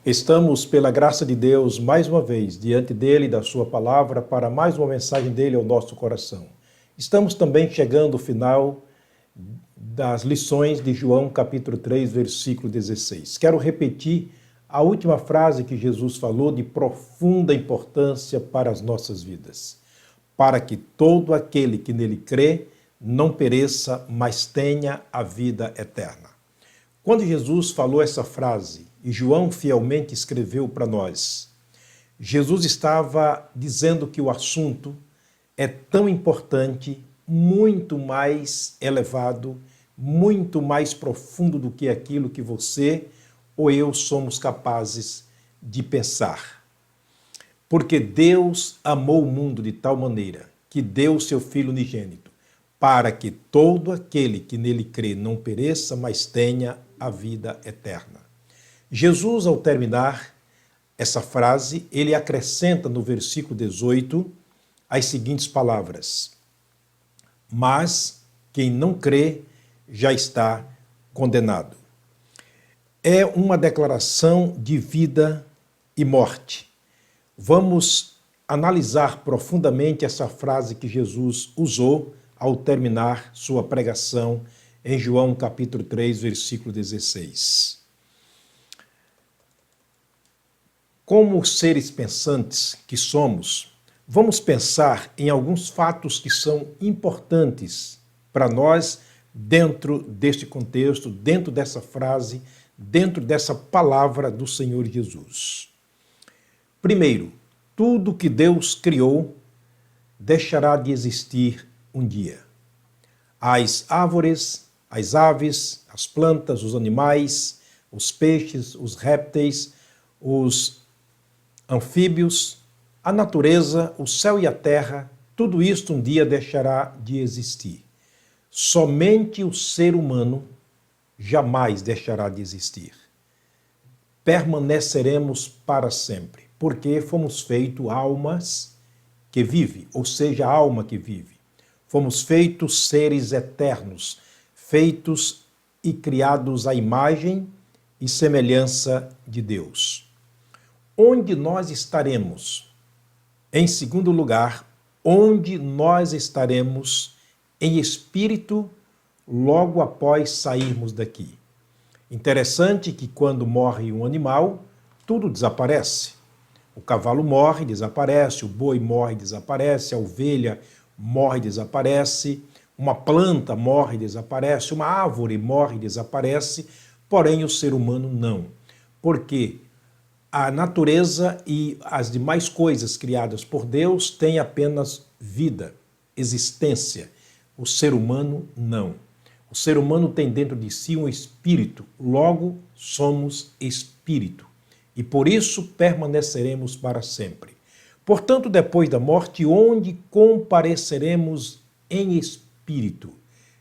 Estamos, pela graça de Deus, mais uma vez, diante dele e da sua palavra, para mais uma mensagem dele ao nosso coração. Estamos também chegando ao final das lições de João, capítulo 3, versículo 16. Quero repetir a última frase que Jesus falou de profunda importância para as nossas vidas. Para que todo aquele que nele crê não pereça, mas tenha a vida eterna. Quando Jesus falou essa frase, e João fielmente escreveu para nós, Jesus estava dizendo que o assunto é tão importante, muito mais elevado, muito mais profundo do que aquilo que você ou eu somos capazes de pensar. Porque Deus amou o mundo de tal maneira que deu seu Filho unigênito, para que todo aquele que nele crê não pereça, mas tenha a vida eterna. Jesus, ao terminar essa frase, ele acrescenta no versículo 18 as seguintes palavras: mas quem não crê já está condenado. É uma declaração de vida e morte. Vamos analisar profundamente essa frase que Jesus usou ao terminar sua pregação em João capítulo 3, versículo 16. Como seres pensantes que somos, vamos pensar em alguns fatos que são importantes para nós dentro deste contexto, dentro dessa frase, dentro dessa palavra do Senhor Jesus. Primeiro, tudo que Deus criou deixará de existir um dia. As árvores, as aves, as plantas, os animais, os peixes, os répteis, os anfíbios, a natureza, o céu e a terra, tudo isto um dia deixará de existir. Somente o ser humano jamais deixará de existir. Permaneceremos para sempre, porque fomos feitos almas que vivem, ou seja, a alma que vive. Fomos feitos seres eternos, feitos e criados à imagem e semelhança de Deus. Onde nós estaremos? Em segundo lugar, onde nós estaremos em espírito logo após sairmos daqui. Interessante que quando morre um animal, tudo desaparece. O cavalo morre, desaparece, o boi morre, desaparece, a ovelha morre, desaparece, uma planta morre, desaparece, uma árvore morre, desaparece, porém o ser humano não. Porque a natureza e as demais coisas criadas por Deus têm apenas vida, existência. O ser humano não. O ser humano tem dentro de si um espírito, logo somos espírito. E por isso permaneceremos para sempre. Portanto, depois da morte, onde compareceremos em espírito?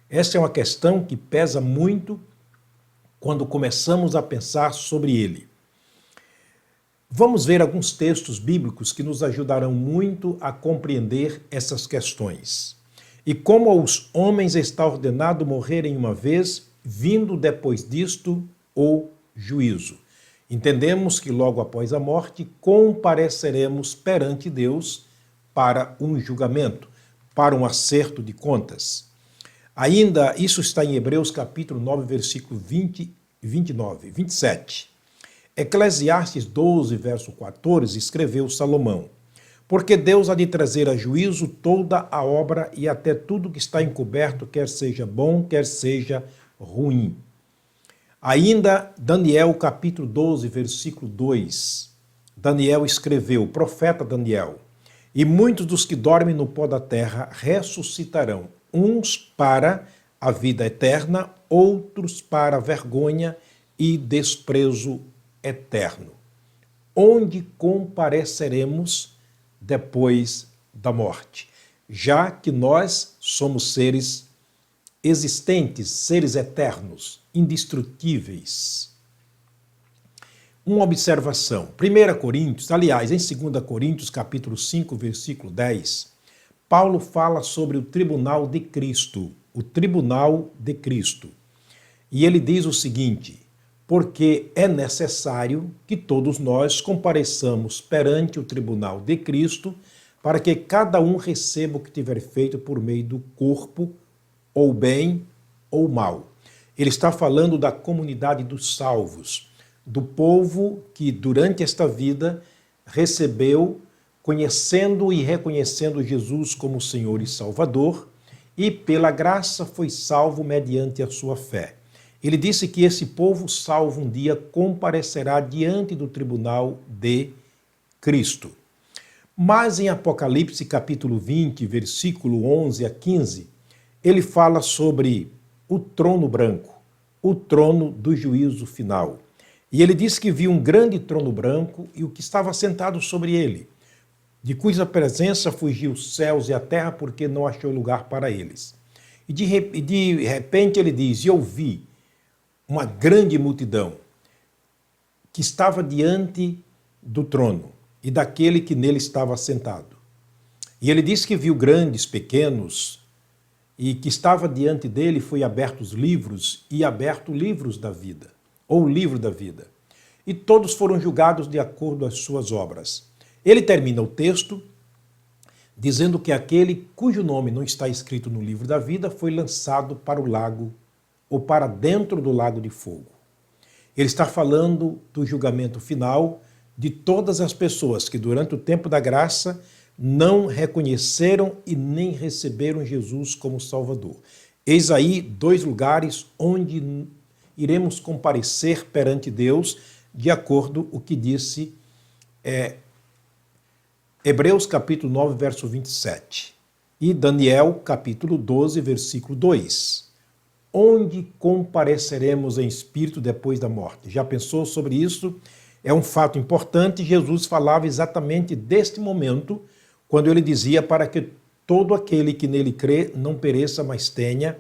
Essa é uma questão que pesa muito quando começamos a pensar sobre ele. Vamos ver alguns textos bíblicos que nos ajudarão muito a compreender essas questões. E como aos homens está ordenado morrerem uma vez, vindo depois disto o juízo. Entendemos que logo após a morte compareceremos perante Deus para um julgamento, para um acerto de contas. Ainda isso está em Hebreus capítulo 9, versículo 27. Eclesiastes 12, verso 14, escreveu Salomão: porque Deus há de trazer a juízo toda a obra e até tudo que está encoberto, quer seja bom, quer seja ruim. Ainda Daniel capítulo 12, versículo 2, Daniel escreveu, o profeta Daniel: e muitos dos que dormem no pó da terra ressuscitarão, uns para a vida eterna, outros para a vergonha e desprezo eterno. Onde compareceremos depois da morte? Já que nós somos seres existentes, seres eternos, indestrutíveis. Uma observação. 1 Coríntios, aliás, em 2 Coríntios, capítulo 5, versículo 10, Paulo fala sobre o tribunal de Cristo, o tribunal de Cristo. E ele diz o seguinte: porque é necessário que todos nós compareçamos perante o tribunal de Cristo, para que cada um receba o que tiver feito por meio do corpo, ou bem ou mal. Ele está falando da comunidade dos salvos, do povo que durante esta vida recebeu, conhecendo e reconhecendo Jesus como Senhor e Salvador, e pela graça foi salvo mediante a sua fé. Ele disse que esse povo salvo um dia comparecerá diante do tribunal de Cristo. Mas em Apocalipse capítulo 20, versículo 11 a 15, ele fala sobre o trono branco, o trono do juízo final. E ele diz que viu um grande trono branco e o que estava sentado sobre ele, de cuja presença fugiu os céus e a terra, porque não achou lugar para eles. E de repente ele diz, e eu vi uma grande multidão que estava diante do trono e daquele que nele estava sentado. E ele diz que viu grandes, pequenos, e que estava diante dele foi abertos livros e aberto livros da vida, ou o livro da vida. E todos foram julgados de acordo às suas obras. Ele termina o texto dizendo que aquele cujo nome não está escrito no livro da vida foi lançado para o lago ou para dentro do lago de fogo. Ele está falando do julgamento final de todas as pessoas que durante o tempo da graça não reconheceram e nem receberam Jesus como Salvador. Eis aí dois lugares onde iremos comparecer perante Deus, de acordo com o que disse Hebreus capítulo 9, verso 27, e Daniel capítulo 12, versículo 2. Onde compareceremos em espírito depois da morte? Já pensou sobre isso? É um fato importante. Jesus falava exatamente deste momento, quando ele dizia para que todo aquele que nele crê não pereça, mas tenha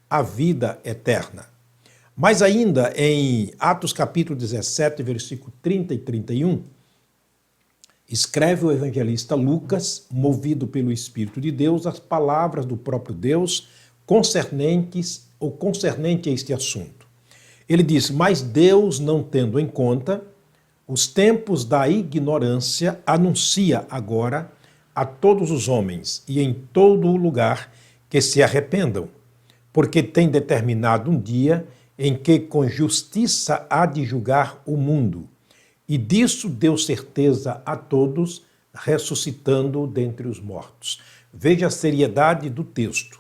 a vida eterna. Mas ainda em Atos capítulo 17, versículo 30 e 31, escreve o evangelista Lucas, movido pelo Espírito de Deus, as palavras do próprio Deus concernente a este assunto. Ele diz, mas Deus, não tendo em conta os tempos da ignorância, anuncia agora a todos os homens e em todo o lugar que se arrependam, porque tem determinado um dia em que com justiça há de julgar o mundo, e disso deu certeza a todos, ressuscitando dentre os mortos. Veja a seriedade do texto.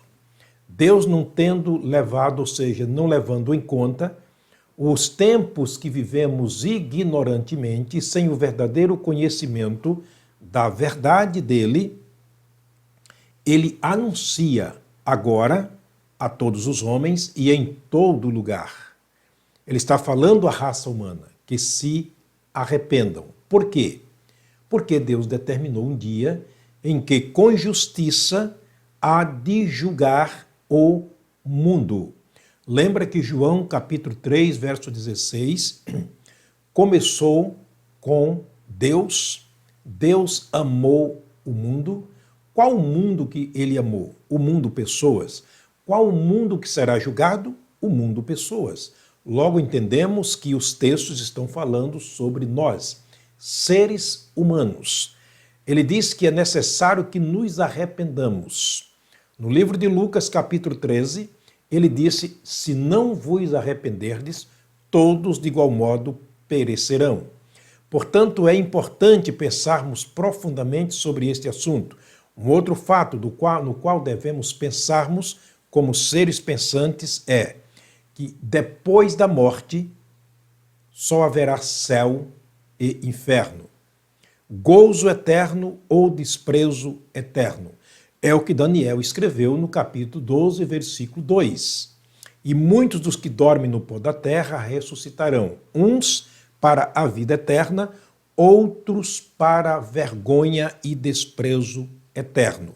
Deus não tendo levado, ou seja, não levando em conta os tempos que vivemos ignorantemente, sem o verdadeiro conhecimento da verdade dele, ele anuncia agora a todos os homens e em todo lugar. Ele está falando à raça humana que se arrependam. Por quê? Porque Deus determinou um dia em que com justiça há de julgar o mundo. Lembra que João capítulo 3, verso 16, começou com Deus. Deus amou o mundo. Qual o mundo que ele amou? O mundo pessoas. Qual o mundo que será julgado? O mundo pessoas. Logo entendemos que os textos estão falando sobre nós, seres humanos. Ele diz que é necessário que nos arrependamos. No livro de Lucas, capítulo 13, ele disse, se não vos arrependerdes, todos de igual modo perecerão. Portanto, é importante pensarmos profundamente sobre este assunto. Um outro fato no qual devemos pensarmos como seres pensantes é que depois da morte só haverá céu e inferno. Gozo eterno ou desprezo eterno. É o que Daniel escreveu no capítulo 12, versículo 2. E muitos dos que dormem no pó da terra ressuscitarão, uns para a vida eterna, outros para vergonha e desprezo eterno.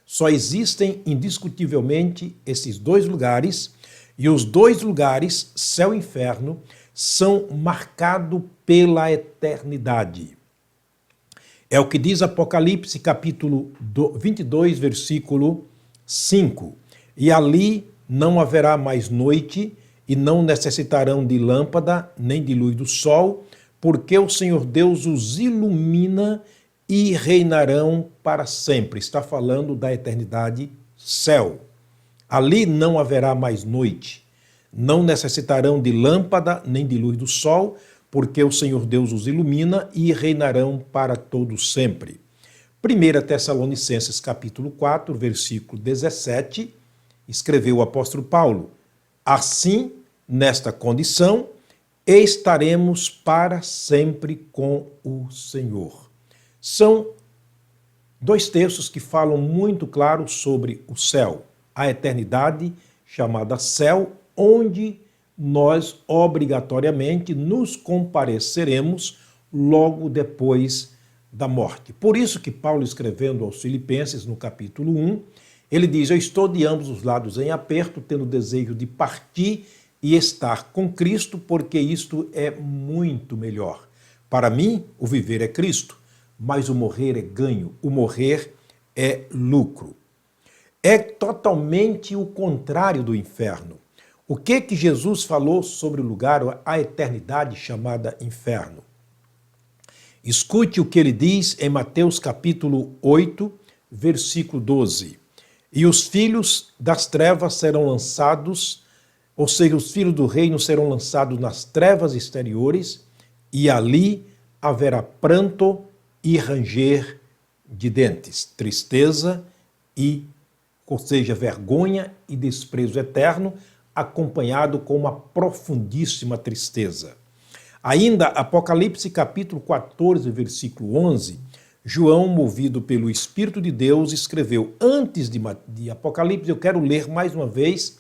Só existem indiscutivelmente esses dois lugares, e os dois lugares, céu e inferno, são marcados pela eternidade. É o que diz Apocalipse, capítulo 22, versículo 5. E ali não haverá mais noite, e não necessitarão de lâmpada nem de luz do sol, porque o Senhor Deus os ilumina e reinarão para sempre. Está falando da eternidade, céu. Ali não haverá mais noite. Não necessitarão de lâmpada nem de luz do sol, porque o Senhor Deus os ilumina e reinarão para todo sempre. 1 Tessalonicenses capítulo 4, versículo 17, escreveu o apóstolo Paulo: assim, nesta condição, estaremos para sempre com o Senhor. São dois textos que falam muito claro sobre o céu, a eternidade chamada céu, onde nós obrigatoriamente nos compareceremos logo depois da morte. Por isso que Paulo, escrevendo aos Filipenses, no capítulo 1, ele diz: eu estou de ambos os lados em aperto, tendo desejo de partir e estar com Cristo, porque isto é muito melhor. Para mim, o viver é Cristo, mas o morrer é ganho, o morrer é lucro. É totalmente o contrário do inferno. O que Jesus falou sobre o lugar, a eternidade chamada inferno? Escute o que ele diz em Mateus capítulo 8, versículo 12. E os filhos das trevas serão lançados, ou seja, os filhos do reino serão lançados nas trevas exteriores, e ali haverá pranto e ranger de dentes, tristeza ou seja, vergonha e desprezo eterno, acompanhado com uma profundíssima tristeza. Ainda, Apocalipse capítulo 14, versículo 11, João, movido pelo Espírito de Deus, escreveu, antes de Apocalipse, eu quero ler mais uma vez,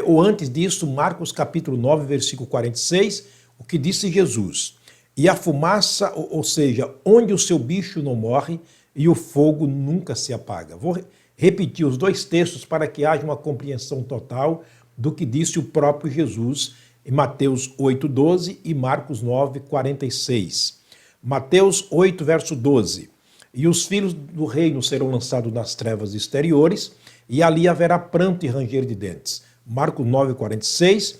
ou antes disso, Marcos capítulo 9, versículo 46, o que disse Jesus: e a fumaça, ou seja, onde o seu bicho não morre e o fogo nunca se apaga. Vou repetir os dois textos para que haja uma compreensão total do que disse o próprio Jesus em Mateus 8, 12 e Marcos 9, 46. Mateus 8, verso 12. E os filhos do reino serão lançados nas trevas exteriores, e ali haverá pranto e ranger de dentes. Marcos 9, 46.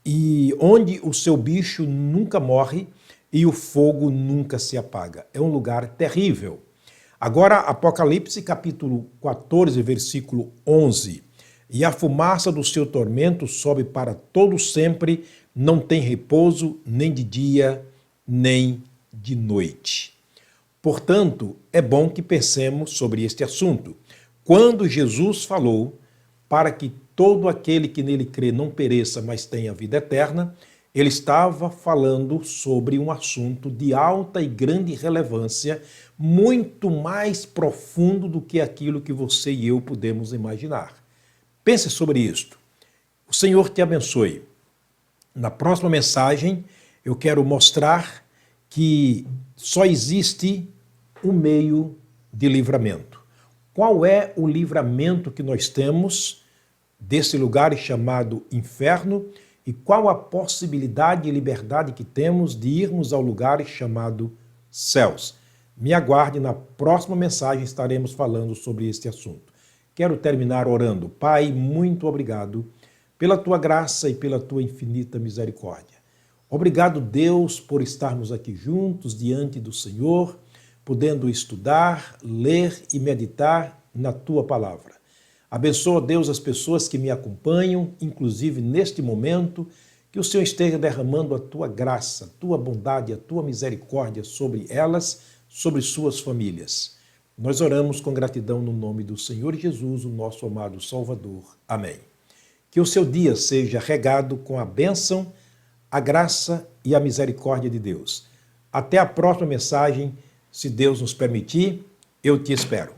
E onde o seu bicho nunca morre e o fogo nunca se apaga. É um lugar terrível. Agora, Apocalipse capítulo 14, versículo 11. E a fumaça do seu tormento sobe para todo sempre, não tem repouso nem de dia, nem de noite. Portanto, é bom que pensemos sobre este assunto. Quando Jesus falou para que todo aquele que nele crê não pereça, mas tenha vida eterna, ele estava falando sobre um assunto de alta e grande relevância, muito mais profundo do que aquilo que você e eu podemos imaginar. Pense sobre isto. O Senhor te abençoe. Na próxima mensagem, eu quero mostrar que só existe um meio de livramento. Qual é o livramento que nós temos desse lugar chamado inferno e qual a possibilidade e liberdade que temos de irmos ao lugar chamado céus? Me aguarde, na próxima mensagem estaremos falando sobre este assunto. Quero terminar orando. Pai, muito obrigado pela tua graça e pela tua infinita misericórdia. Obrigado, Deus, por estarmos aqui juntos diante do Senhor, podendo estudar, ler e meditar na tua palavra. Abençoa, Deus, as pessoas que me acompanham, inclusive neste momento, que o Senhor esteja derramando a tua graça, a tua bondade, a tua misericórdia sobre elas, sobre suas famílias. Nós oramos com gratidão no nome do Senhor Jesus, o nosso amado Salvador. Amém. Que o seu dia seja regado com a bênção, a graça e a misericórdia de Deus. Até a próxima mensagem, se Deus nos permitir, eu te espero.